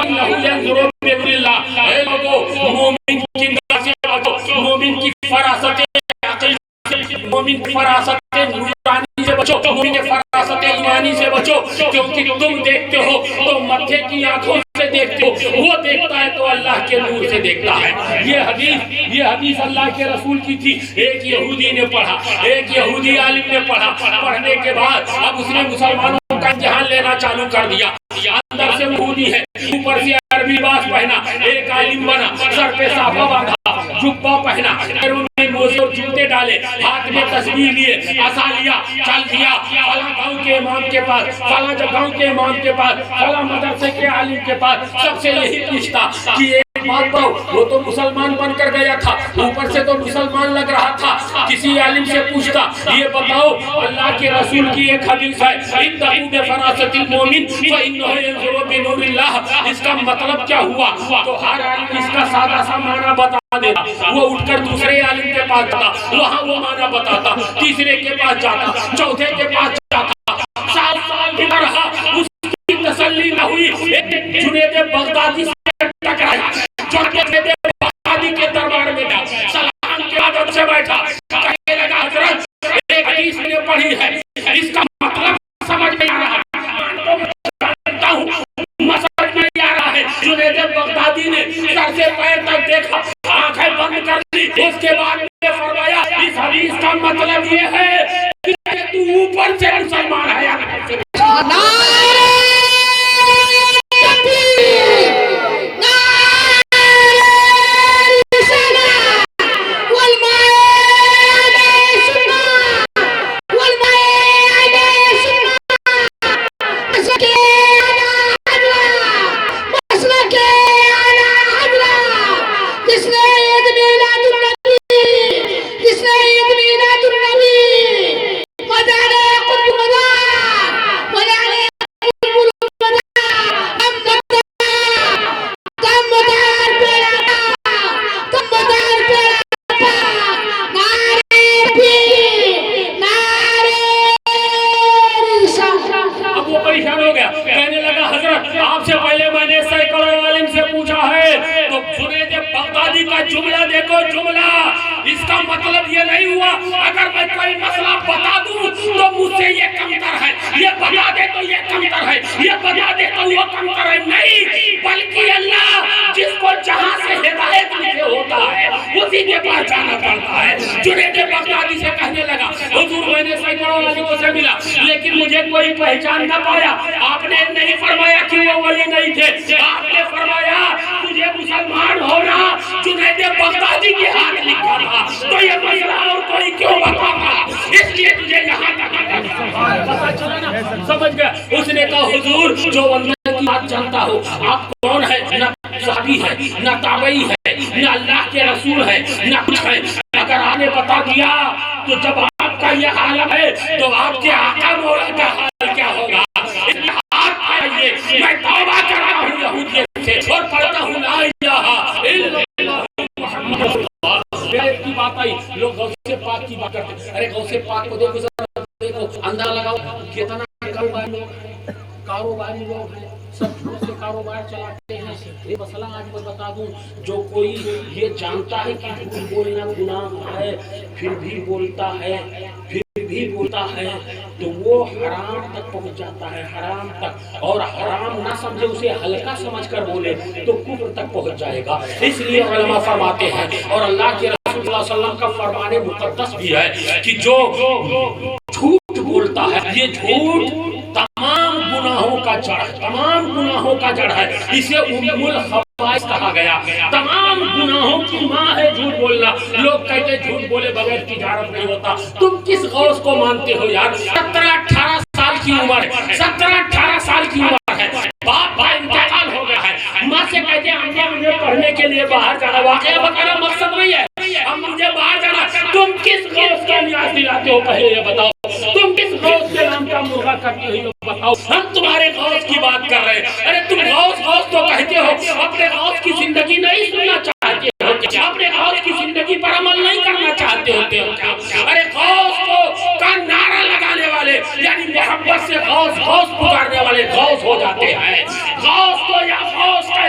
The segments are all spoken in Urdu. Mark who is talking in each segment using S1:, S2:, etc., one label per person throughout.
S1: انه ينظر بنور اللہ، اے لوگو مومن کی نظر سے بچو، مومن کی فراست عقل سے، مومن کی فراست نورانی سے بچو، مومن کی فراست ایمانی سے بچو، کیونکہ تم دیکھتے ہو تو متھے کی آنکھوں سے دیکھتے ہو، وہ دیکھتا ہے تو اللہ کے نور سے دیکھتا ہے۔ یہ حدیث اللہ کے رسول کی تھی۔ ایک یہودی نے پڑھا، ایک یہودی عالم نے پڑھا، پڑھنے کے بعد اب اس نے مسلمانوں کا امتحان لینا چالو کر دیا۔ اندر سے یہودی ہے، اوپر سے عربی لباس پہنا، ایک عالم بنا، سر پہ صافہ باندھا، جبہ پہنا، پیروں میں موزے اور جوتے ڈالے، ہاتھ میں تسبیح لیے، عصا لیا، چل دیا فلاں گاؤں کے امام کے پاس، فلاں جگہوں کے امام کے پاس، فلاں مدرسے کے عالم کے پاس، سب سے یہی پوچھتا کہ ایک بات بتاؤ، وہ تو مسلمان بن کر گیا تھا، اوپر سے تو مسلمان لگ رہا تھا، کسی عالم سے پوچھتا یہ بتاؤ اللہ کے رسول کی ایک حدیث ہے اتقوا بفراست المؤمن فإنه ينظر بنور اللہ، اس کا مطلب کیا ہوا؟ تو ہر عالم اس کا سادہ سا معنی بتا دیتا، وہ اٹھ کر دوسرے عالم کے پاس جاتا، وہاں وہ معنی بتاتا، تیسرے کے پاس جاتا، چوتھے کے پاس جاتا، 7 سال بھی رہا، اس کی تسلی نہ ہوئی، جنید بغدادی سے ٹکرایا، جنید بغدادی کے دربار میں گیا، سلام کے عدد سے بیٹھا، کہنے لگا حضرت ایک حدیث میں نے پڑھی ہے، اس کا مطلب سمجھ میں آ رہا ہے، مسجد میں آ رہا ہے۔ جنید بغدادی نے سر سے پیر تک دیکھا، آنکھیں بند کر لی، اس کے بعد نے فرمایا اس حدیث کا مطلب یہ ہے کہ تو اوپر سے مسلمان ہے یا نہیں۔ لیکن مجھے کوئی پہچان نہ پایا، آپ نے نہیں فرمایا کہ وہ ولی نہیں تھے، آپ نے فرمایا تجھے مسلمان ہونا جنید بغدادی کے ہاتھ لکھا تھا، تو یہ مسئلہ اور کوئی کیوں بتاتا، اس لیے تجھے یہاں تک پتا چلا نا، سمجھ گیا۔ اس نے کہا حضور جو اللہ کی بات جانتا ہو، آپ کون ہے؟ نہ صحابی ہے، نہ تابعی ہے، نہ اللہ کے رسول ہے، نہ کچھ ہے، اگر آپ نے بتا دیا تو جب آپ کا یہ عالم ہے تو آپ کے آقا مولا کا حال کیا ہوگا؟ اس لیے آپ آئیے، میں توبہ کر رہا ہوں یہودیت سے اور پڑھتا ہوں لا الہ الا اللہ محمد رسول اللہ۔ ایک کی بات آئی، لوگ غوث پاک کی بات کرتے ہیں، ارے غوث پاک کو دیکھو ذرا، دیکھو اندازہ لگاؤ کتنا کاروباری لوگ ہیں، سب سے کاروبار چلاتے ہیں۔ یہ مسئلہ آج میں بتا دوں، جو کوئی یہ جانتا ہے کہ جھوٹ بولنا گناہ ہے پھر بھی بولتا ہے، تو وہ حرام تک پہنچ جاتا ہے، حرام تک، اور حرام نہ سمجھے اسے ہلکا سمجھ کر بولے تو کفر تک پہنچ جائے گا۔ اس لیے علماء فرماتے ہیں اور اللہ کے رسول صلی اللہ علیہ وسلم کا فرمان مقدس بھی ہے کہ جو جھوٹ بولتا ہے، یہ جھوٹ تمام گناہوں کا جڑ ہے، تمام گناہوں کا جڑ ہے، اسے ام الخبائث کہا گیا، تمام گناہوں کی ماں ہے جھوٹ بولنا۔ لوگ کہتے ہیں جھوٹ بولے بغیر تجارت نہیں ہوتا، تم کس غوث کو مانتے ہو یار؟ 17-18 سال کی عمر ہے، 17-18 سال کی عمر ہے، باپ کا انتقال ہو گیا ہے، ماں سے کہتے ہیں ہمیں پڑھنے کے لیے باہر جانا، واقعہ بتانا مقصد نہیں ہے، ہم مجھے باہر جانا، تم کس غوث کا نیاز دلاتے ہو پہلے یہ بتاؤ، تم کس غوث کے نام کا مرغا کرتے ہو یہ بتاؤ، ہم تمہارے غوث کی بات کر رہے ہیں۔ ارے تم غوث تو کہتے ہو، اپنے غوث کی زندگی نہیں سننا چاہتے ہو کیا؟ اپنے غوث کی زندگی پر عمل نہیں کرنا چاہتے ہوتے ہو کیا؟ ارے غوث کا نعرہ لگانے والے یعنی محبت سے غوث پکارنے والے غوث ہو جاتے ہیں، غوث کو یا غوث کا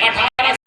S1: 18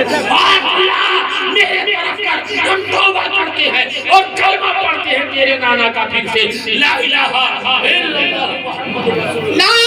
S1: اللہ میرے طرف کر، ہم توبہ کرتے ہیں اور کلمہ پڑھتے ہیں تیرے نانا کا پھر سے لا الہ الا اللہ محمد رسول اللہ۔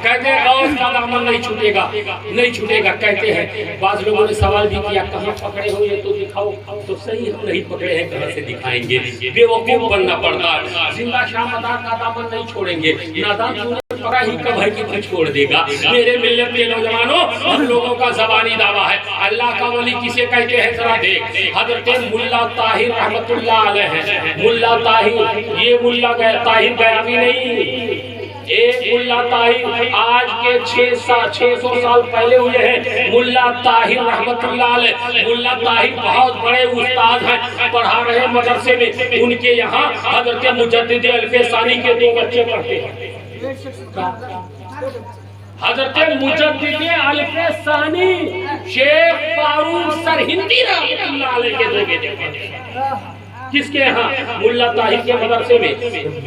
S1: کہتے ہیں غوث کا دامن نہیں چھوٹے گا، نہیں چھوٹے گا۔ کہتے ہیں بعض لوگوں نے سوال بھی کیا کہاں پکڑے ہو یہ تو دکھاؤ، تو صحیح ہم نہیں پکڑے ہیں، کہاں سے دکھائیں گے؟ بے وقوف بننا پڑتا ہے۔ زندہ شاہ مدار کا دامن نہیں چھوڑیں گے، نادان تو پڑا ہی کب ہے کہ چھوڑ دے گا۔ میرے ملت کے نوجوانوں، ہم لوگوں کا زبانی دعویٰ ہے اللہ کا ولی کسے کہتے ہیں ذرا دیکھ۔ حضرت ملا طاہر رحمت اللہ علیہ ہے، ملا طاہر، یہ ملا طاہر بیابی نہیں، ایک ملا طاہر آج کے 600 سال پہلے ہوئے ہیں، ملا طاہر رحمت اللہ علیہ۔ ملا طاہر بہت بڑے استاد ہیں، پڑھا رہے مدرسے میں، ان کے یہاں حضرت مجدد الف ثانی کے 2 بچے پڑھتے ہیں۔ حضرت مجدد الف ثانی شیخ فاروق سرہندی رحمت اللہ علیہ کے 2 بیٹے پڑھتے ہیں۔ کس کے ہاں؟ ملا طاہر کے مدرسے میں،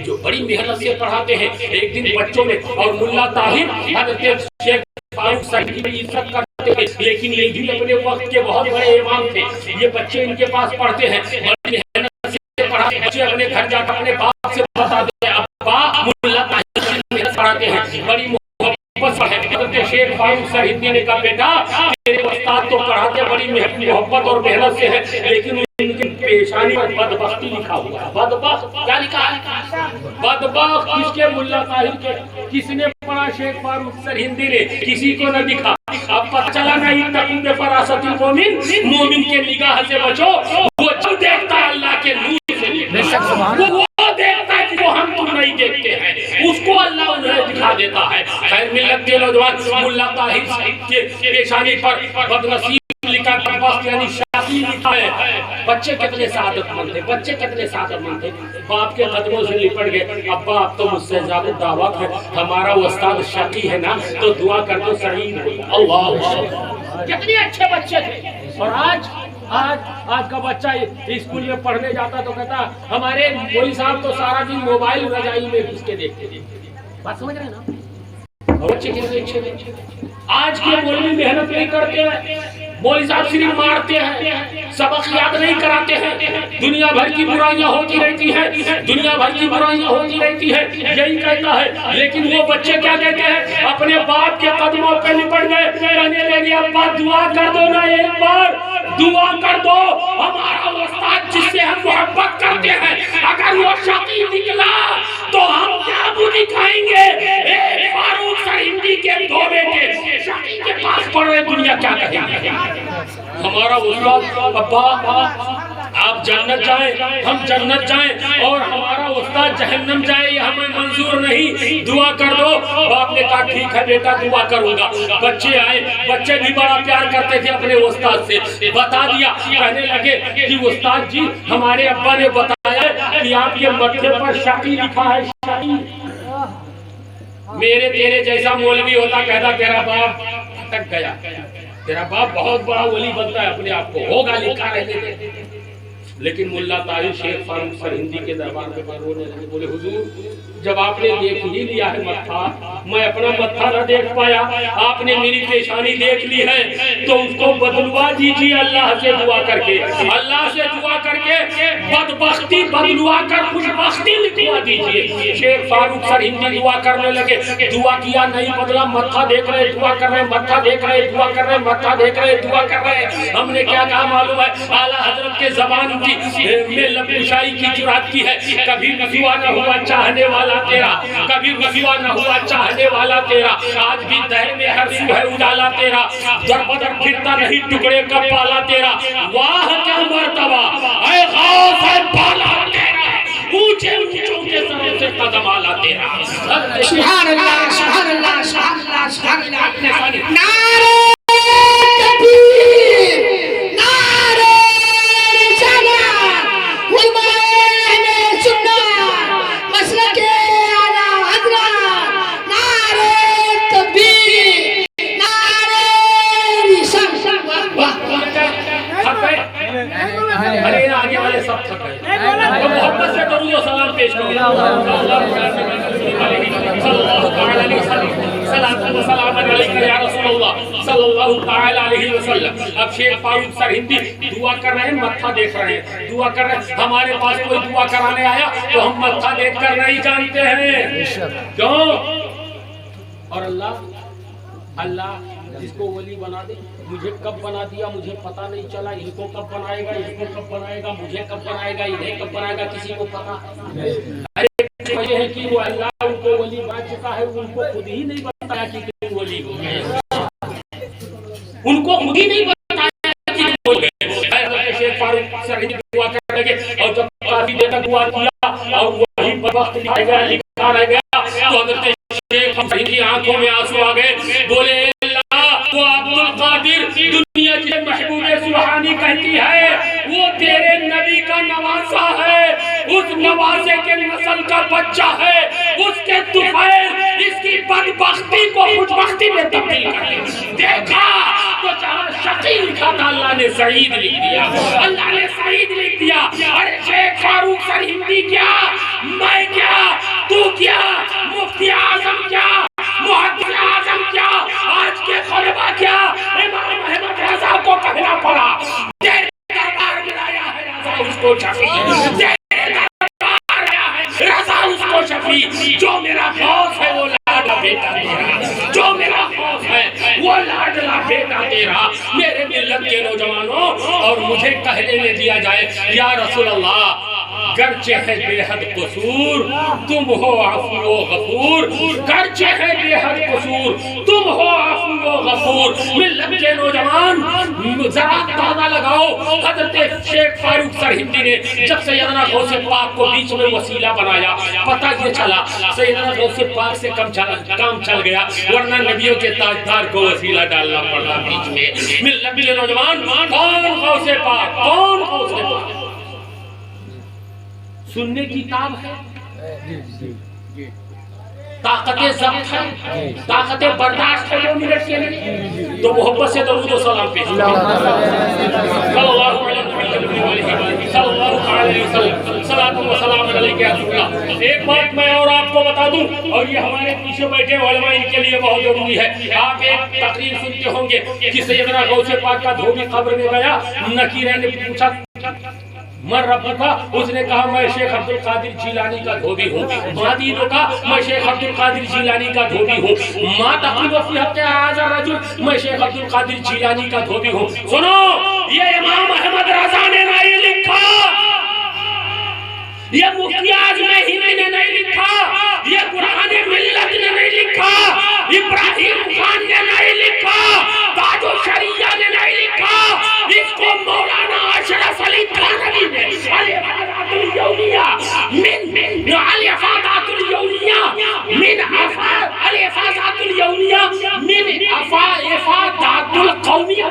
S1: جو بڑی محنت سے پڑھاتے ہیں۔ ایک دن بچوں میں، اور ملا طاہر حضرت شیخ فاروق سرہندی کی عزت کرتے ہیں، لیکن یہ بھی اپنے وقت کے بہت بڑے امام تھے۔ یہ بچے ان کے پاس پڑھتے ہیں، بڑی محنت سے پڑھاتے ہیں۔ بچے اپنے گھر جا کر اپنے باپ سے بتاتے ہیں ابا ملا طاہر پڑھاتے ہیں، بڑی محبت سے ہے۔ حضرت شیخ فاروق سرہندی نے کہا بیٹا تیرے استاد تو پڑھاتے بڑی محبت اور محنت سے ہے، لیکن ان کی پیشانی پر بدبختی لکھا ہوا ہے۔ بدبخت کیا لکھا ہے؟ بدبخت کس کے؟ ملا طاہر کے۔ کس نے پڑھا؟ شیخ فاروق سرہندی نے، کسی کو نہ دکھا۔ اب پتہ چلا نہیں تقو بفراست المومن، مومن کے نگاہ سے بچو، وہ جو دیکھتا ہے اللہ کے نور سے دیکھتا، وہ دیکھتا ہے جو ہم تم نہیں دیکھتے ہیں، اس کو اللہ انہیں دکھا دیتا ہے۔ خیر ملت کے نوجوان، ملا طاہر کے پیشانی پر بدنصیب لکھا، بدبخت یعنی شاقی لکھا ہے۔ بچے کتنے سعادت مند تھے، بچے کتنے سعادت مند تھے، باپ کے قدموں سے لپٹ گئے۔ ابا اب تو مجھ سے زیادہ دعوت ہے، ہمارا استاد شاقی ہے نا، تو دعا کر دو سعید ہو۔ اللہ، کتنے اچھے بچے تھے۔ اور آج کا بچہ اسکول میں پڑھنے جاتا تو کہتا ہمارے مولوی صاحب تو سارا دن موبائل رضائی میں گھس کے دیکھتے تھے۔ بات سمجھ رہے نا؟ بچے کتنے اچھے بچے۔ آج کے مولوی محنت نہیں کرتے ہیں، مولوی صاحب صرف مارتے ہیں، سبق یاد نہیں کراتے ہیں، دنیا بھر کی برائیاں ہوتی رہتی ہیں، دنیا بھر کی برائیاں ہوتی رہتی ہیں، یہی کہتا ہے۔ لیکن وہ بچے کیا کہتے ہیں؟ اپنے باپ کے قدموں پہ لپٹ گئے، کہنے لگے ابا دعا کر دو نا، ایک بار دعا کر دو، ہمارا استاد جس سے ہم محبت کرتے ہیں اگر وہ شاقی نکلا تو ہم کیا دکھائیں گے؟ فاروق سرہندی کے 2 بیٹے شاقی کے پاس پڑھ رہے، دنیا کیا کہے گی؟ ہمارا استاد ابا آپ جنت جائیں، ہم جنت جائیں، اور ہمارا استاد جہنم جائے، یہ ہمیں منظور نہیں، دعا کر دو۔ باپ نے کہا ٹھیک ہے بیٹا دعا کروں گا۔ بچے آئے، بچے بھی بڑا پیار کرتے تھے اپنے استاد سے، بتا دیا، کہنے لگے کہ استاد جی ہمارے ابا نے بتایا کہ آپ کے ماتھے پر شاقی لکھا ہے، شاقی۔ میرے تیرے جیسا مولوی ہوتا کہتا تیرا باپ اٹک گیا، تیرا باپ بہت بڑا ولی بنتا ہے، اپنے آپ کو ہوگا لکھا رہنے دے۔ لیکن ملا طاہر شیخ فاروق سرہندی کے دربار میں رونے لگے، بولے حضور جب آپ نے دیکھ ہی لیا ہے متھا، میں اپنا متھا نہ دیکھ پایا، آپ نے میری پیشانی دیکھ لی ہے، تو اس کو بدلوا دیجیے اللہ سے دعا کر کے، اللہ سے دعا کر کے بدبختی بدلوا کر خوش بختی لکھوا دیجئے. شیخ فاروق سرہندی دعا کرنے لگے. دعا کیا نہیں بدلا, متھا دیکھ رہے, دعا کر رہے, متھا دیکھ رہے, دعا کر رہے, متھا دیکھ رہے, دعا کر رہے. ہم نے کیا کہا معلوم ہے؟ اعلیٰ حضرت کے زبان کی میں لب کشائی کی جرات کی ہے. کبھی رسوا نہ ہوا چاہنے والا تیرا, کبھی رسوا نہ ہوا چاہنے والا تیرا. آج بھی دہر میں ہر سو ہے اجالا تیرا, در بدر پھرتا نہیں ٹکڑے کا پالا تیرا. واہ کیا مرتبہ, اے غوث ہے بالا تیرا, اونچے اونچوں کے سروں سے قدم آلا تیرا.
S2: سبحان اللہ سبحان اللہ سبحان اللہ سبحان اللہ. نعرہ
S1: آگے والے سب تھک گئے. تو محبت سے درود و سلام پیش کرو. سلام علیکم یا رسول اللہ صلی اللہ تعالی علیہ وسلم. اب شیخ فاروق سرہندی دعا کر رہے ہیں, متھا دیکھ رہے ہیں, دعا کر رہے ہیں. ہمارے پاس کوئی دعا کرانے آیا تو ہم متھا دیکھ کر نہیں جانتے ہیں. کیوں؟ اور اللہ جس کو ولی بنا دے, مجھے کب بنا دیا مجھے پتہ نہیں چلا. ان کو کب بنائے گا, اس کو کب بنائے گا, مجھے کب بنائے گا, انہیں کب بنائے گا, کسی کو پتہ نہیں. وجہ ہے کہ وہ اللہ ان کو ولی بنا چکا ہے, ان کو خود ہی نہیں بتایا کہ تم ولی ہو گئے, ان کو خود ہی نہیں بتایا کہ تم ہو گئے. حضرت شیخ فاروق سرہندی دعا کر لگے, اور جب کافی دیر تک دعا کیا اور وہی وقت لکھا گیا رہ گیا, تو حضرت شیخ سرہندی آنکھوں میں آنسو آ گئے. بولے تو عبد القادر دنیا کی محبوب سبحانی کہتی ہے وہ تیرے نبی کا نواسا ہے, اس نواسے کے نسل کا بچہ ہے, اس کے طفیل اس کی بدبختی کو خوشبختی میں تبدیل کر دے. دیکھا تو جہاں شقی لکھا تھا اللہ نے سعید لکھ دیا, اللہ نے سعید لکھ دیا. ارے شیخ فاروق سرہندی کیا, میں کیا, تو کیا, مفتی اعظم کیا, محدث اعظم کیا, آج کے خلبہ کیا, امام احمد رضا کو کہنا پڑا تیرے دربار میں آیا ہے رضا اس کو شفیع, تیرے دربار میں آیا ہے رضا اس کو شفیع. جو میرا غوث ہے وہ لاڈلا بیٹا تیرا, جو میرا غوث ہے وہ لاڈلا بیٹا تیرا. میرے ملت کے نوجوانوں, اور مجھے کہنے میں دیا جائے یا رسول اللہ گرچہ ہے بے حد قصور تم ہو عفو و غفور, گرچہ ہے بے حد قصور تم ہو عفو و غفور. ملت کے نوجوان ذرا اندازہ لگاؤ, حضرت شیخ فاروق سرہندی نے جب سیدنا غوث پاک کو بیچ میں وسیلہ بنایا, پتہ یہ چلا سیدنا غوث پاک سے کام چل گیا, ورنہ نبیوں کے تاجدار کو وسیلہ ڈالنا پڑا بیچ میں. ملت کے نوجوان, کون غوث پاک, کون غوث پاک؟ سننے کی تاب ہے, طاقت ضبط ہے, طاقت برداشت ہے 2 منٹ کے لیے, تو محبت سے درود و سلام پیش کریں. صلی اللہ علیہ وسلم, صلاۃ و سلام علیک یا رسول اللہ. ایک بات میں اور آپ کو بتا دوں, اور یہ ہمارے پیچھے بیٹھے علماء ان کے لیے بہت ضروری ہے. آپ ایک تقریر سنتے ہوں گے کہ سیدنا غوث پاک کا دھوبی قبر میں گیا, نکیرہ نے پوچھا من ربکا, اس نے کہا میں شیخ عبد القادر جیلانی کا دھوبی ہوں. ماں دینو کا, میں شیخ عبد القادر جیلانی کا دھوبی ہوں. ماں تقیب فی حق هذا الرجل, میں شیخ عبد القادر جیلانی کا دھوبی ہوں. سنو, یہ امام احمد رضا نے نہیں لکھا, یہ مفتی اعظم ہند نے نہیں لکھا, یہ قرآن ملت نے نہیں لکھا, ابراہیم خان نے نہیں لکھا, تاج الشریعہ نے نہیں لکھا, اس کو مولانا اشرف علی تھانوی نے الافاضات الیومیہ من الافاضات الیومیہ من الافاضات الیومیہ من افاضات القومیہ.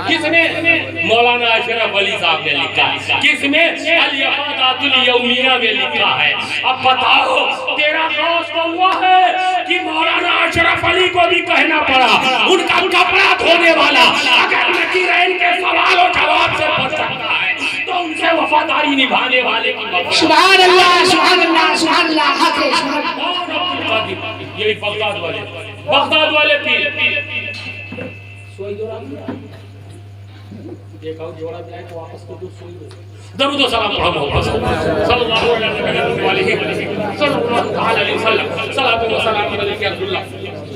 S1: کس نے؟ مولانا اشرف علی صاحب نے لکھا. کس میں؟ الافاضات الیومیہ میں لکھا ہے. اب بتاؤ تیرا غوث کو ہوا ہے کہ مولانا اشرف علی کو بھی کہنا پڑا, ان کا کپڑا دھونے والا اگر نکیرین کے سوال و جواب سے بچ سکتا ہے تو ان سے وفاداری نبھانے والے کی بات.
S2: سبحان اللہ سبحان اللہ سبحان اللہ.
S1: یہی بغداد والے پیر سوئی دیکھا جوڑا جائے تو واپس کو سوئی. درود و سلام محمد صلی اللہ علیہ وسلم.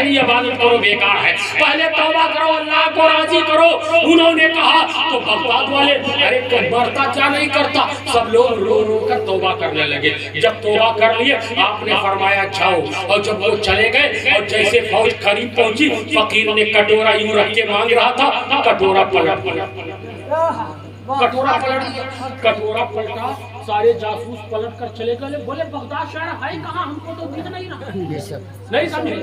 S1: تیری عبادت کرو بیکار ہے، پہلے توبہ کرو، اللہ کو راضی کرو۔ انہوں نے کہا تو بغداد والے ارے مرتا کیا نہیں کرتا، سب لوگ رو رو کر توبہ کرنے لگے۔ جب توبہ کر لیے آپ نے فرمایا جاؤ، اور جب وہ چلے گئے اور جیسے فوج قریب پہنچی، فقیر نے کٹورا یوں رکھ کے مانگ رہا تھا، کٹورا پلٹ گیا، کٹورا پلٹ گیا، کٹورا پلٹا، سارے جاسوس پلٹ کر چلے گئے، بولے بغداد شہر ہے کہاں، ہم کو تو دکھ نہیں رہا، نہیں سمجھے۔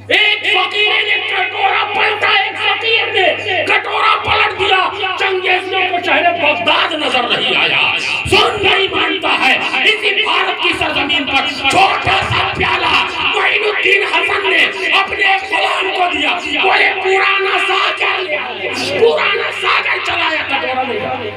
S1: ایک فقیر نے کٹورا پلٹا، ایک فقیر نے کٹورا پلٹ دیا، چنگیزیوں کو چہرے بغداد نظر نہیں آیا، سن نہیں مانتا ہے۔ اسی بھارت کی سرزمین پر چھوٹا سا پیالہ معین الدین حسن نے اپنے غلام کو دیا، بولے پرانا ساگر لے آئے، پرانا ساگر چلایا، کٹورا لے آئے۔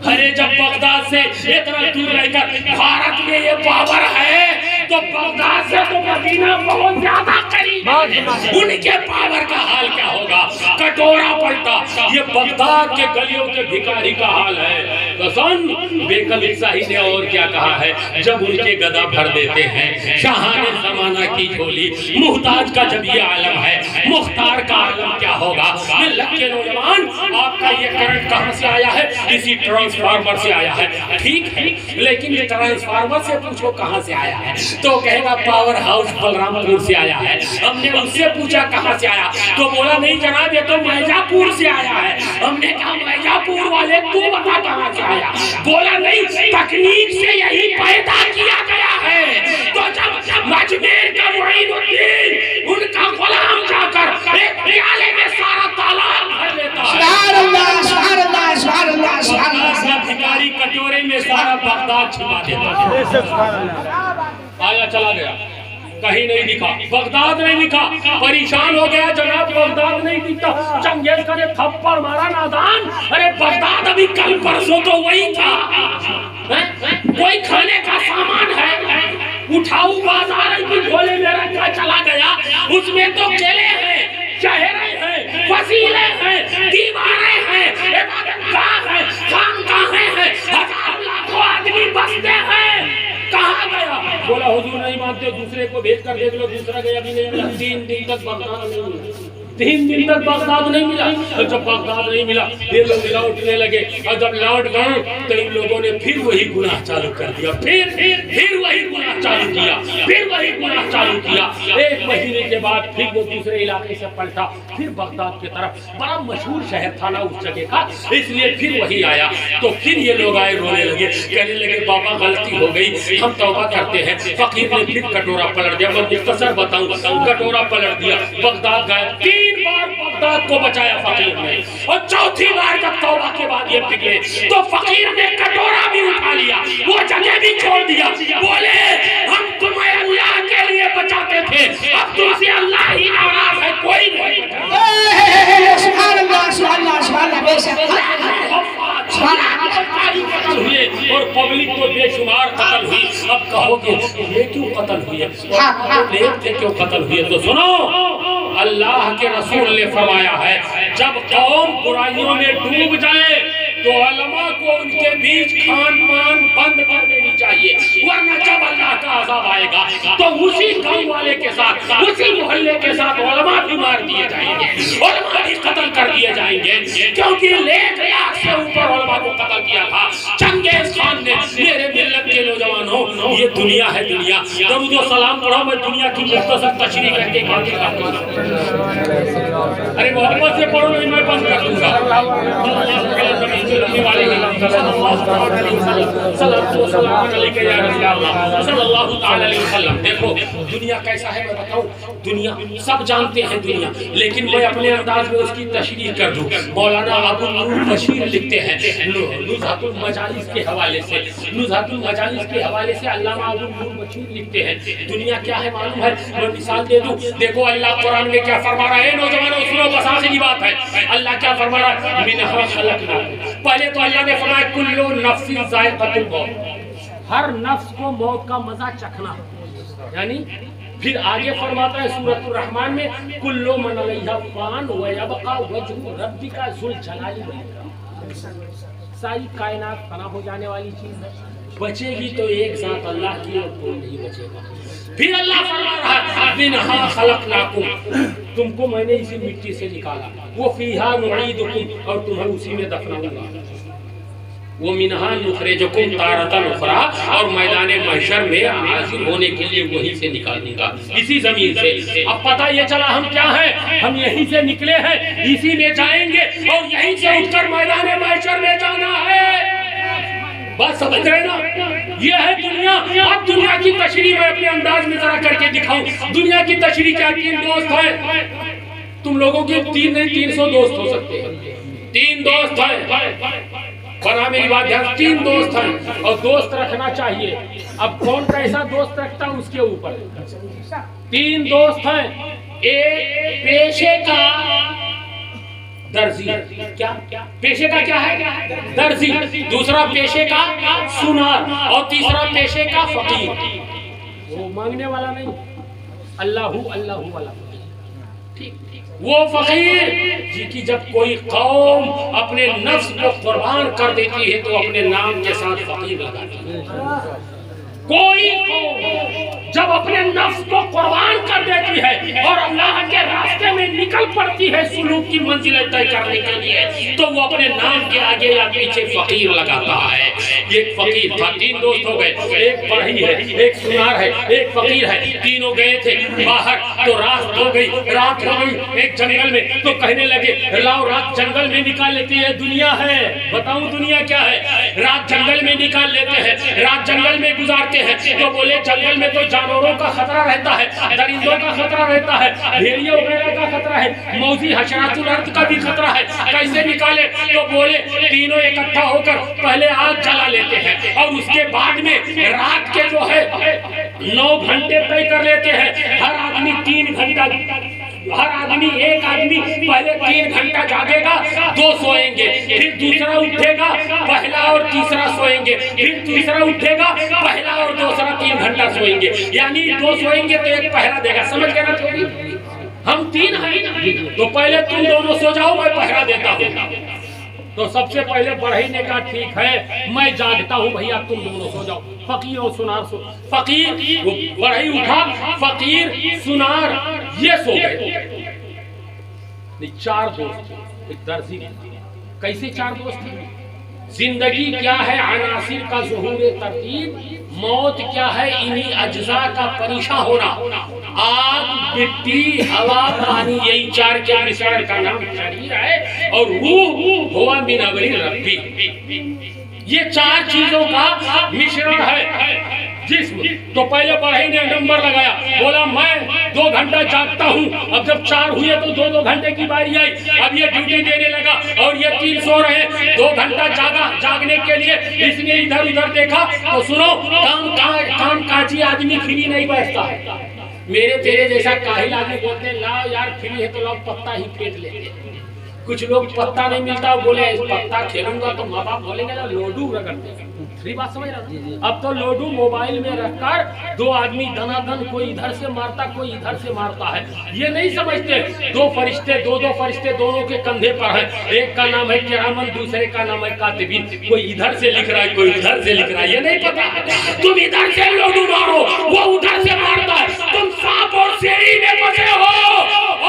S1: ارے جب بغداد سے اتنا دور رہ کر بھارت میں یہ پاور ہے تو بغداد سے تو مدینہ بہت زیادہ قریب ہے، ان کے پاور کا حال کیا ہوگا؟ کٹورا پلٹا، یہ بغداد کے گلیوں کے بھکاری کا حال ہے۔ تو سن بیکل شاہی نے اور کیا کہا ہے، جب ان کے گدا بھر دیتے ہیں شاہان زمانہ کی جھولی، محتاج کا جب یہ عالم ہے، مختار کا عالم کیا ہوگا؟ ملت کے نوجوان، آپ کا یہ کرنٹ کہاں سے آیا ہے؟ اسی ٹرانسفارمر سے آیا ہے، ٹھیک ہے، لیکن یہ ٹرانسفارمر سے پوچھو کہاں سے آیا ہے تو کہے گا پاور ہاؤس بلرام پور سے آیا ہے۔ ہم نے اس سے پوچھا کہاں سے آیا تو بولا نہیں جناب یہ تو میجا پور سے آیا ہے۔ ہم نے کہا میجا پور والے تو بتا کہاں سے آیا، بولا نہیں تکنیک سے یہی پیدا کیا گیا ہے۔ تو جب مجمیر کا معین الدین ان کا غلام جا کر ایک پیالے میں سارا تالاب بھر لیتا ہے،
S2: سبحان اللہ سبحان اللہ سبحان اللہ سبحان اللہ،
S1: بھکاری کٹورے میں سارا بغداد چھپا دیتا ہے۔ آیا چلا گیا، کہیں نہیں دکھا، بغداد نہیں دکھا، پریشان ہو گیا جناب بغداد نہیں دکھتا۔ چنگیز کا نے تھپڑ مارا نادان، ارے بغداد ابھی کل پرسوں تو وہی تھا، کوئی کھانے کا سامان ہے اٹھاؤ بازار کی جھولے میں رکھا چلا گیا، اس میں تو کیلے ہیں، چہرے ہیں، وسیلے ہیں، دیواریں ہیں، عبادت گاہ ہیں، خانقاہیں ہیں، ہزار لاکھوں آدمی بستے ہیں، کہاں گیا؟ بولا حضور نہیں مانتے، دوسرے کو بھیج کر دیکھ لو، دوسرا گیا بھی نہیں ملا، 3 دن تک بغداد نہیں ملا، 3 دن تک بغداد نہیں ملا۔ اور جب بغداد نہیں ملا یہ لوگ لوٹنے لگے، اور جب لوٹ گئے تو ان لوگوں نے پھر وہی گناہ چالو کر دیا، پھر وہی گناہ چالو کیا، پھر وہی گناہ چالو کیا۔ 1 مہینے کے بعد پھر وہ دوسرے علاقے سے پلٹا، پھر بغداد کی طرف، بڑا مشہور شہر تھا نا اس جگہ کا، اس لیے پھر وہی آیا۔ تو پھر یہ لوگ آئے، رونے لگے، کہنے لگے بابا غلطی ہو گئی، ہم توبہ کرتے ہیں۔ فقیر نے پھر کٹورا پلٹ دیا، میں مختصر بتاؤں، کٹورا پلٹ دیا، بغداد گئے، 3 بار بغداد کو بچایا فقیر نے، اور 4تھی بار جب توبہ کے بعد یہ پگھلے تو فقیر نے کٹورا بھی اٹھا لیا، وہ جگہ بھی چھوڑ دیا، بولے ہم تمہیں اللہ کے لیے بچاتے تھے، اب تم سے اللہ ہی ناراض ہے، کوئی نہیں بچا۔
S2: سبحان اللہ سبحان اللہ سبحان اللہ، بے شک
S1: ہوئے اور پبلک کو بے شمار قتل ہوئی۔ اب کہو گے یہ کیوں قتل ہوئی ہے، دیکھ تھے کیوں قتل ہوئی ہے، تو سنو، اللہ کے رسول نے فرمایا ہے جب قوم برائیوں میں ڈوب جائے تو علماء کو ان کے بیچ کھان پان بند کر دینی چاہیے، ورنہ جب اللہ کا عذاب آئے گا تو اسی گاؤں والے کے ساتھ، اسی محلے کے ساتھ علماء بھی مار دیے جائیں گے، علماء بھی قتل کر دیے جائیں گے، کیونکہ 1 لاکھ سے اوپر علماء کو قتل کیا تھا چنگیز خان نے۔ میرے ملت کے نوجوانوں، یہ دنیا ہے، دنیا، درود و سلام پڑھو، میں دنیا کی مختصر تشریح کر کے باتیں کرتا ہوں۔ ارے محبت سے پڑھو نہیں میں بند کر دوں گا۔ دیکھو دنیا کیسا ہے میں بتاؤں، دنیا سب جانتے ہیں دنیا، لیکن میں اپنے انداز میں اس کی تشریح کر دوں۔ مولانا ابو نور بشیر لکھتے ہیں نزہۃ المجالس کے حوالے سے، نزہۃ المجالس کے حوالے سے علامہ ابو نور بشیر لکھتے ہیں دنیا کیا ہے معلوم ہے، میں مثال دے دوں۔ دیکھو اللہ قرآن میں کیا فرما رہا ہے، نوجوانوں سنو، بس آخری بات ہے، اللہ کیا فرما رہا ہے، منہا خلقناکم۔ پہلے تو اللہ نے فرمایا کل نفس ذائقۃ الموت، ہر نفس کو موت کا مزہ چکھنا، یعنی پھر آگے فرماتا ہے سورۃ الرحمن میں کل من علیہا فان ویبقى وجہ ربک ذو الجلال والاکرام۔ ساری کائنات فنا ہو جانے والی چیز ہے، بچے گی تو ایک ذات اللہ کی اور کوئی نہیں بچے گا۔ پھر اللہ فرما رہا ہے منہا خلقناکم، تم کو میں نے اسی مٹی سے نکالا، وہ فیہا نعیدکم، اور تمہیں اسی میں دفناؤں گا، وہ منہا نخرجکم تارۃ اخری، اور میدان محشر میں حاضر ہونے کے لیے وہیں سے نکالوں گا، اسی زمین سے۔ اب پتہ یہ چلا ہم کیا ہیں، ہم یہیں سے نکلے ہیں، اسی میں جائیں گے اور یہیں سے اٹھ کر میدان محشر میں جانا ہے۔ بات سمجھ رہے نا؟ یہ ہے دنیا۔ اب دنیا کی تشریح میں اپنے انداز میں ذرا کر کے دکھاؤں۔ دنیا کی تشریح کیا؟ 3 دوست ہیں، تم لوگوں کے 3 نہیں 300 دوست ہو سکتے ہیں، 3 دوست ہیں، بنا میری بات دھیان، 3 دوست ہیں، اور دوست رکھنا چاہیے۔ اب کون کیسا دوست رکھتا ہے اس کے اوپر۔ 3 دوست ہیں، ایک پیشے کا درزی، کیا پیشے کا کیا ہے؟ درزی، دوسرا پیشے کا سنار، اور تیسرا پیشے کا فقیر۔ وہ مانگنے والا نہیں، اللہ والا ٹھیک۔ وہ فقیر جی کی جب کوئی قوم اپنے نفس کو قربان کر دیتی ہے تو اپنے نام کے ساتھ فقیر لگاتی ہے۔ کوئی قوم جب اپنے نفس کو قربان کر دیتی ہے اور اللہ کے راستے میں نکل پڑتی ہے سلوک کی منزلیں طے کرنے کے لیے، تو وہ اپنے نام کے آگے یا پیچھے فقیر لگاتا ہے۔ ایک فقیر تھا، 3 دوست ہو گئے، ایک پڑھی ہے، ایک سنار ہے، ایک فقیر ہے، تینوں گئے تھے باہر، تو رات ہو گئی ایک جنگل میں، تو کہنے لگے لاؤ رات جنگل میں نکال لیتے ہیں، دنیا ہے، بتاؤں دنیا کیا ہے، رات جنگل میں نکال لیتے ہیں، رات جنگل میں گزارتے ہیں۔ تو بولے جنگل میں تو جانوروں کا خطرہ رہتا ہے، درندوں کا خطرہ رہتا ہے، بھیڑیے وغیرہ کا خطرہ ہے، موذی حشرات الارض کا بھی خطرہ ہے، کیسے نکالے؟ تو بولے تینوں اکٹھا ہو کر پہلے آگ جلا لیتے ہیں، اور اس کے بعد میں رات کے جو ہے 9 گھنٹے طے کر لیتے ہیں، ہر آدمی 3 گھنٹہ، ہر آدمی ایک آدمی پہلے 3 گھنٹہ جاگے گا، 2 سوئیں گے، پھر دوسرا اٹھے گا، پہلا اور تیسرا سوئیں گے، پھر تیسرا اٹھے گا، پہلا اور دوسرا 3 گھنٹہ سوئیں گے، یعنی 2 سوئیں گے تو ایک پہلا دے گا۔ سمجھ گئے نا چھوٹی؟ ہم 3 ہیں تو پہلے تم دونوں سو جاؤ، میں پہلا دیتا ہوں۔ تو سب سے پہلے بڑھئی نے کہا ٹھیک ہے میں جاگتا ہوں بھیا، تم دونوں سو جاؤ، فقیر اور سنار سو۔ فقیر وہ بڑھئی اٹھا، فقیر سنار یہ سو گئے۔ 4 دوست، ایک درزی، کیسے 4 دوست ہیں؟ زندگی کیا ہے؟ عناصر کا ظہور ترتیب، موت کیا ہے؟ انہی اجزاء کا پریشاں ہونا، آگ، مٹی، ہوا، پانی، یہی 4 کے مشترک کا نام شریر ہے، اور روح ہوا من امر ربی، یہ 4 چیزوں کا مشرن ہے جسم۔ تو پہلے بڑھئی نے نمبر لگایا، بولا میں 2 گھنٹہ جاگتا ہوں۔ اب جب 4 ہوئے تو 2 گھنٹے کی باری آئی، اب یہ ڈیوٹی دینے لگا، اور یہ 3 سو رہے، 2 گھنٹہ جاگنے کے لیے اس نے ادھر ادھر دیکھا تو سنو، کام کاجی آدمی فری نہیں بیٹھتا ہے۔ میرے تیرے جیسا کاہل آدمی بولتے ہیں لاؤ یار فری ہے تو لاؤ پتا ہی پھینٹ لیتے ہیں۔ کچھ لوگ پتا نہیں ملتا بولے پتا کھیلوں گا تو ماں باپ بولیں گے نا لوڈو رگڑتے ہیں۔ فری بات سمجھ رہا؟ اب تو لوڈو موبائل میں رکھ کر 2 آدمی دنا دن، کوئی ادھر سے مارتا کوئی ادھر سے مارتا ہے۔ یہ نہیں سمجھتے 2 فرشتے، 2 فرشتے دونوں کے کندھے پر ہیں، ایک کا نام ہے کرامن، دوسرے کا نام ہے کاتبین، کوئی ادھر سے لکھ رہا ہے کوئی ادھر سے لکھ رہا ہے، یہ نہیں پتا۔ تم ادھر سے لوڈو مارو، وہ ادھر سے مارتا ہے، تم سانپ اور سیڑھی میں پھنسے ہو،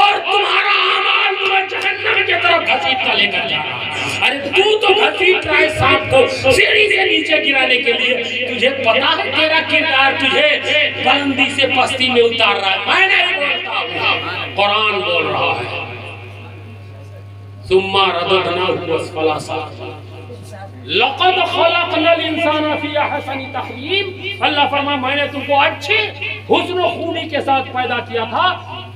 S1: اور تمہارا اعمال تمہیں جہنم کی طرف گھسیٹتا لے کر جا رہا ہے۔ ارے تو گھسیٹ رہا ہے سانپ کو سیڑھی سے نیچے گرانے کے لیے، تجھے پتا ہے تیرا کردار تجھے بلندی سے پستی میں اتار رہا ہے۔ میں نہیں بولتا ہوں، قرآن بول رہا ہے۔ ثم رددناه اسفل سافلین لقد خلقنا الانسان فی احسن تقویم۔ اللہ فرمایا میں نے تم کو اچھے حسن و خوبی کے ساتھ پیدا کیا تھا،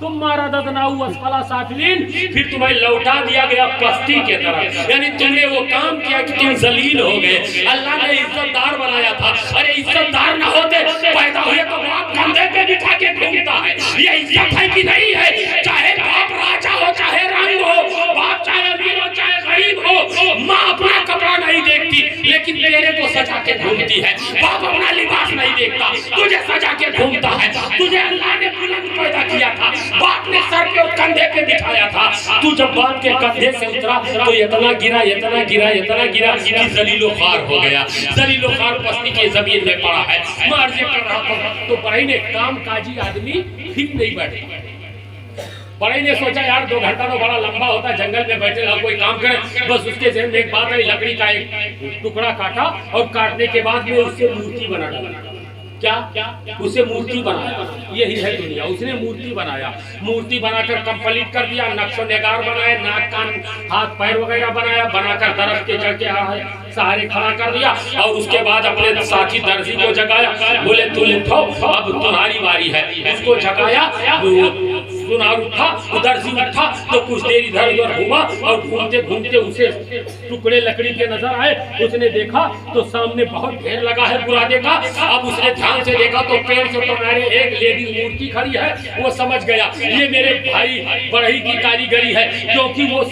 S1: ثم رددناه اسفل سافلین، پھر تمہیں لوٹا دیا گیا پستی کے طرف، یعنی تم نے وہ کام کیا کہ تم ذلیل ہو گئے۔ اللہ نے عزت دار بنایا تھا، ارے عزت دار نہ ہوتے پیدا ہوئے تو باپ کندھے پہ بٹھا کے گھومتا ہے، یہ عزت ہے کہ نہیں ہے؟ چاہے باپ راجا ہو چاہے رنگ ہو، باپ چاہے امیر ہو چاہے غریب ہو، ماں اپنا کپڑا نہیں دیکھتی لیکن تیرے کو سجا کے گھومتی ہے، باپ اپنا لباس نہیں دیکھتا، تجھے سجا کے گھومتا ہے، تجھے اللہ نے بلند پیدا کیا تھا، باپ نے سر پہ اور کندھے پہ بٹھایا تھا، تو جب باپ کے کندھے سے اترا تو اتنا گرا کہ ذلیل و خوار ہو گیا، ذلیل و خوار پستی کے زمین میں پڑا ہے، معرضے کر رہا تھا تو بڑائی نے کام کاجی آدمی ٹھیک نہیں بیٹھے، بڑائی نے سوچا یار 2 گھنٹہ تو بڑا لمبا ہوتا، جنگل میں بیٹھے رہا کوئی کام کرے، بس اس کے ذہن میں ایک بات ہے، لکڑی کا ایک ٹکڑا کاٹا اور کاٹنے کے بعد میں اس سے مورتی بنا ڈالا، کیا اسے مورتی بنایا، یہی ہے دنیا، اس نے مورتی بنایا، مورتی بنا کر کمپلیٹ کر دیا، نقش و نگار بنائے، ناک کان ہاتھ پیر وغیرہ بنایا، بنا کر درخت کے جڑ کے سہارے کھڑا کر دیا، اور اس کے بعد اپنے ساتھی درزی کو جگایا، بولے تم اٹھو اب تمہاری باری ہے، اس کو جگایا، سنار اٹھا، درزی اٹھا تو کچھ دیر ادھر ادھر گھوما اور گھومتے گھومتے اسے ٹکڑے لکڑی کے نظر آئے، اس نے دیکھا تو سامنے بہت ڈھیر لگا ہے برادے کا، اب اس نے دھیان سے دیکھا تو پیڑ سے کنارے ایک لیڈی مورتی کھڑی ہے، وہ سمجھ گیا یہ میرے بھائی بڑھئی کی کاریگری ہے، کیونکہ وہ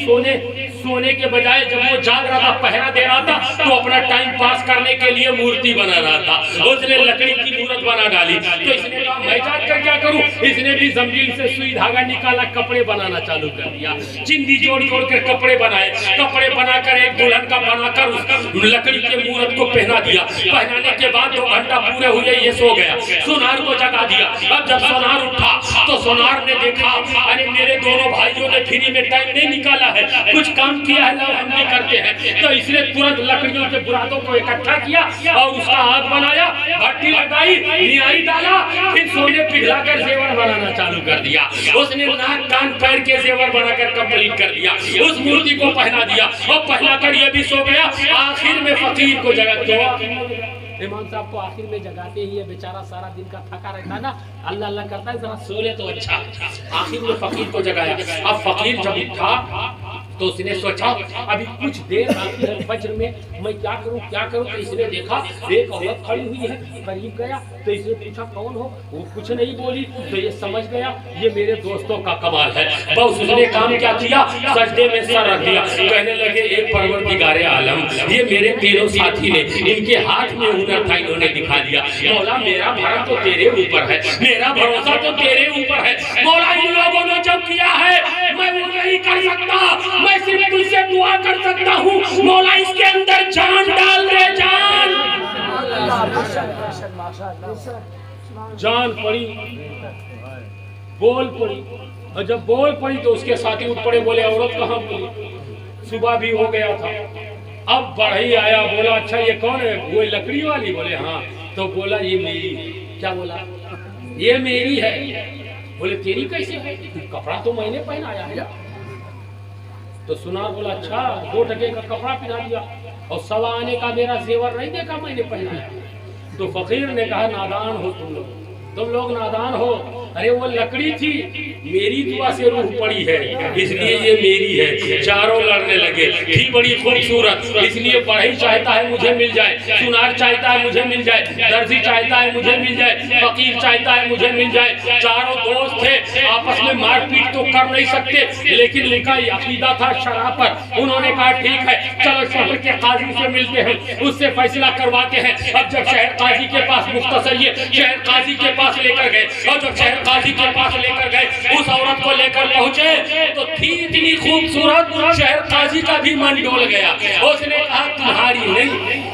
S1: سونے کے بجائے جب وہ جاگ رہا تھا پہرا دے رہا تھا تو اپنا ٹائم پاس کرنے کے لیے مورتی بنا رہا تھا، اس نے لکڑی کی مورت بنا ڈالی، تو اس نے کہا میں جاگ کر کیا کروں، اس نے بھی زنجیر سے سوئی دھاگا نکالا، کپڑے بنانا چالو کر دیا، چندی جوڑ کر کپڑے بنائے، کپڑے بنا کر ایک دلہن کا بنا کر اس لکڑی کے مورت کو پہنا دیا، پہنانے کے بعد 2 گھنٹہ پورے ہوئے یہ سو گیا، سونار کو جگا دیا، اب جب سونار اٹھا تو سونار نے دیکھا ارے میرے دونوں بھائیوں نے فری میں ٹائم نہیں نکالا ہے، کچھ کام کیا ہے لاؤ ہم بھی کرتے ہیں، تو اس نے ترنت لکڑیوں کے برادوں کو اکٹھا کیا اور اس کا آگ بنایا، بھٹی لگائی، نیائی ڈالا، پھر سونے پگھلا کر زیور بنانا چالو کر دیا، اس نے ناک کان پیر کے زیور بنا کر کمپلیٹ کر دیا، اس مورتی کو پہنا دیا اور پہنا کر یہ بھی سو گیا، آخر میں فقیر کو جگہ دعا امام صاحب کو آخر میں جگاتے ہی یہ بیچارہ سارا دن کا تھکا رہتا ہے نا، اللہ اللہ کرتا ہے ذرا سو لے تو اچھا، آخر میں فقیر کو جگایا، اب فقیر جب اٹھا تو اس نے سوچا ابھی کچھ دیر باقی ہے فجر میں کیا کروں، تو اس نے دیکھا ایک عورت کھڑی ہوئی ہے، قریب گیا تو اس نے پوچھا کون ہو، وہ کچھ نہیں بولی، تو یہ سمجھ گیا یہ میرے دوستوں کا کمال ہے، بس اس نے کام کیا کیا، سجدے میں سر رکھ دیا، کہنے لگے اے پروردگار عالم یہ میرے تینوں ساتھی نے ان کے ہاتھ میں ہنر تھا انہوں نے دکھا دیا، مولا میرا بھرم تو تیرے اوپر ہے، میرا بھروسہ تو تیرے اوپر ہے، مولا ان لوگوں نے جب کیا ہے میں وہ نہیں کر سکتا، میں صرف تجھ سے دعا کر سکتا ہوں، مولا اس کے اندر جان ڈال دے، جان پڑی، بول پڑی، اور جب بول پڑی تو اس کے ساتھی اٹھ پڑے، بولے عورت کہاں بولی، صبح بھی ہو گیا تھا، اب بڑھئی آیا، بولا اچھا یہ کون ہے، وہ لکڑی والی، بولے ہاں، تو بولا یہ میری، کیا بولا یہ میری ہے، بولے تیری کیسے ہے، کپڑا تو میں نے پہنایا ہے، تو سنار بولا اچھا 2 ٹکے کا کپڑا پہنا دیا اور 1.25 آنے کا میرا زیور نہیں دیکھا میں نے پہنایا، تو فقیر نے کہا نادان ہو تم لوگ نادان ہو، ارے وہ لکڑی تھی میری دعا سے روح پڑی ہے اس لیے یہ میری ہے، چاروں لڑنے لگے، تھی بڑی خوبصورت اس لیے بڑھئی چاہتا ہے مجھے مل جائے، سنار چاہتا ہے مجھے مل جائے، درزی چاہتا ہے مجھے مل جائے، فقیر چاہتا ہے مجھے مل جائے، چاروں دوست تھے آپس میں مار پیٹ تو کر نہیں سکتے لیکن ان کا عقیدہ تھا شرع پر، انہوں نے کہا ٹھیک ہے چلو شہر کے قاضی سے ملتے ہیں، اس سے فیصلہ کرواتے ہیں، اب جب شہر قاضی کے پاس مختصر یہ شہر قاضی کے پاس لے کر گئے، اور جب شہر قاضی کے پاس لے کر گئے اس عورت کو لے کر پہنچے تو تھی اتنی خوبصورت شہر قاضی کا بھی من ڈول گیا، اس نے کہا تمہاری نہیں